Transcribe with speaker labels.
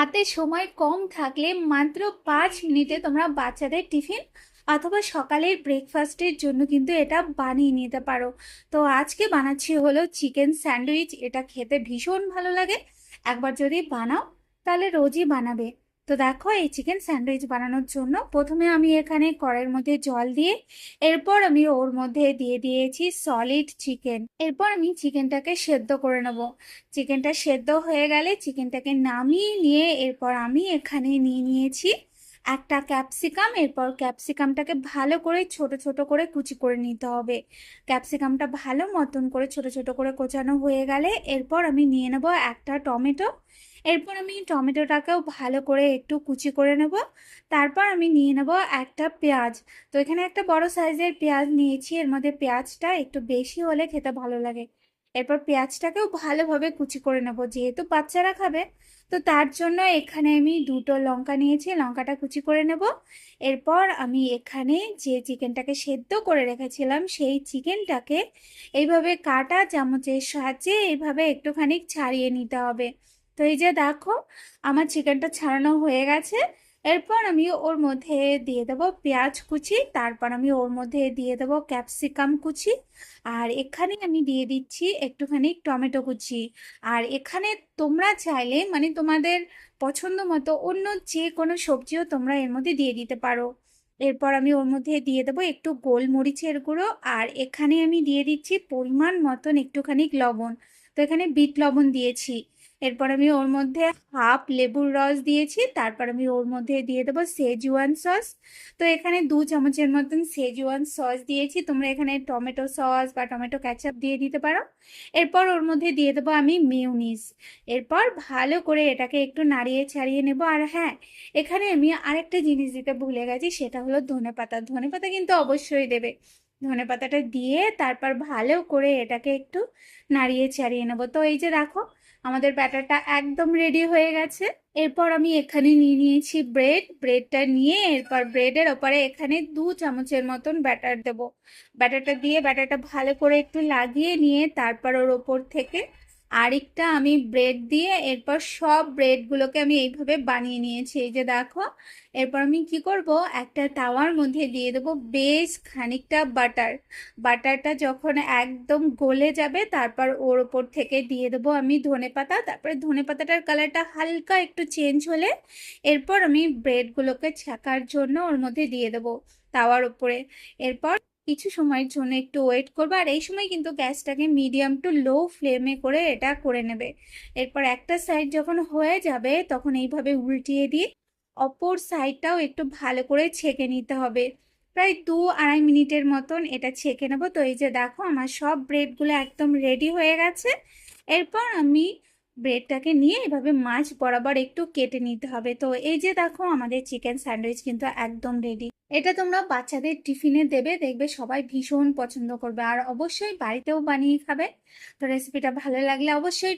Speaker 1: হাতে সময় কম থাকলে মাত্র 5 মিনিটে তোমরা বাচ্চাদের টিফিন অথবা সকালের ব্রেকফাস্টের জন্য কিন্তু এটা বানিয়ে নিতে পারো। তো আজকে বানাচ্ছি হলো চিকেন স্যান্ডউইচ। এটা খেতে ভীষণ ভালো লাগে। একবার যদি বানাও তাহলে রোজই বানাবে। তো দেখো, এই চিকেন স্যান্ডউইচ বানানোর জন্য প্রথমে আমি এখানে কড়াইয়ের মধ্যে জল দিয়ে এরপর আমি ওর মধ্যে দিয়ে দিয়েছি সলিড চিকেন। এরপর আমি চিকেনটাকে সেদ্ধ করে নেব। চিকেনটা সেদ্ধ হয়ে গেলে চিকেনটাকে নামিয়ে নিয়ে এরপর আমি এখানে নিয়ে নিয়েছি একটা ক্যাপসিকাম। এরপর ক্যাপসিকামটাকে ভালো করে ছোট ছোট করে কুচি করে নিতে হবে। ক্যাপসিকামটা ভালো মতন করে ছোট ছোট করে কোচানো হয়ে গেলে এরপর আমি নিয়ে নেব একটা টমেটো। এরপর আমি টমেটোটাকেও ভালো করে একটু কুচি করে নেব। তারপর আমি নিয়ে নেব একটা পেঁয়াজ। তো এখানে একটা বড় সাইজের পেঁয়াজ নিয়েছি, এর মধ্যে পেঁয়াজটা একটু বেশি হলে খেতে ভালো লাগে। এরপর পেঁয়াজটাকেও ভালোভাবে কুচি করে নেব, যেহেতু বাচ্চারা খাবে তো তার জন্য এখানে আমি দুটো লঙ্কা নিয়েছি, লঙ্কাটা কুচি করে নেব। এরপর আমি এখানে যে চিকেনটাকে সেদ্ধ করে রেখেছিলাম সেই চিকেনটাকে এইভাবে কাটা চামচের সাহায্যে এইভাবে একটুখানি ছাড়িয়ে নিতে হবে। তো এই যে দেখো, আমার চিকেনটা ছাড়ানো হয়ে গেছে। এরপর আমি ওর মধ্যে দিয়ে দেবো পেঁয়াজ কুচি, তারপর আমি ওর মধ্যে দিয়ে দেবো ক্যাপসিকাম কুচি, আর এখানে আমি দিয়ে দিচ্ছি একটুখানি টমেটো কুচি। আর এখানে তোমরা চাইলে মানে তোমাদের পছন্দ মতো অন্য যে কোনো সবজিও তোমরা এর মধ্যে দিয়ে দিতে পারো। এরপর আমি ওর মধ্যে দিয়ে দেবো একটু গোলমরিচের গুঁড়ো, আর এখানে আমি দিয়ে দিচ্ছি পরিমাণ মতন একটুখানি লবণ। তো এখানে বিট লবণ দিয়েছি। এরপর আমি ওর মধ্যে হাফ লেবুর রস দিয়েছি, তারপর আমি ওর মধ্যে দিয়ে দেবো সেজওয়ান সস। তো এখানে 2 চামচের মতন সেজওয়ান সস দিয়েছি, তোমরা এখানে টমেটো সস বা টমেটো ক্যাচাপ দিয়ে দিতে পারো। এরপর ওর মধ্যে দিয়ে দেবো আমি মেয়োনিজ। এরপর ভালো করে এটাকে একটু নাড়িয়ে ছাড়িয়ে নেব। আর হ্যাঁ, এখানে আমি আরেকটা জিনিস দিতে ভুলে গেছি, সেটা হলো ধনেপাতা। ধনেপাতা কিন্তু অবশ্যই দেবে। ধনেপাতাটা দিয়ে তারপর ভালো করে এটাকে একটু নাড়িয়ে ছাড়িয়ে নেবো। তো এই যে দেখো, আমাদের ব্যাটারটা একদম রেডি হয়ে গেছে। এরপর আমি এখানে নিয়ে নিয়েছি ব্রেডটা নিয়ে এরপর ব্রেডের ওপরে এখানে 2 চামচের মতন ব্যাটার দেব। ব্যাটারটা দিয়ে ব্যাটারটা ভালো করে একটু লাগিয়ে নিয়ে তারপর ওর ওপর থেকে আরেকটা আমি ব্রেড দিয়ে এরপর সব ব্রেডগুলোকে আমি এইভাবে বানিয়ে নিয়েছি। এই যে দেখো, এরপর আমি কি করব, একটা তাওয়ার মধ্যে দিয়ে দেবো বেশ খানিকটা বাটার। বাটারটা যখন একদম গলে যাবে তারপর ওর ওপর থেকে দিয়ে দেবো আমি ধনেপাতা। তারপরে ধনেপাতাটার কালারটা হালকা একটু চেঞ্জ হলে এরপর আমি ব্রেডগুলোকে ছাকার জন্য ওর মধ্যে দিয়ে দেবো তাওয়ার উপরে। এরপর কিছু সময়ের জন্য একটু ওয়েট করবো, আর এই সময় কিন্তু গ্যাসটাকে মিডিয়াম টু লো ফ্লেমে করে এটা করে নেবে। এরপর একটা সাইড যখন হয়ে যাবে তখন এইভাবে উল্টিয়ে দিয়ে অপর সাইডটাও একটু ভালো করে ছেঁকে নিতে হবে। প্রায় 2-2.5 মিনিটের মতন এটা ছেঁকে নেবো। তো এই যে দেখো, আমার সব ব্রেডগুলো একদম রেডি হয়ে গেছে। এরপর আমি ব্রেডটাকে নিয়ে এভাবে মাছ বরাবর একটু কেটে নিতে হবে। তো এই যে দেখো, আমাদের চিকেন স্যান্ডউইচ কিন্তু একদম রেডি। এটা তোমরা বাচ্চাদের টিফিনে দেবে, দেখবে সবাই ভীষণ পছন্দ করবে, আর অবশ্যই বাড়িতেও বানিয়ে খাবে। তো রেসিপিটা ভালো লাগলে অবশ্যই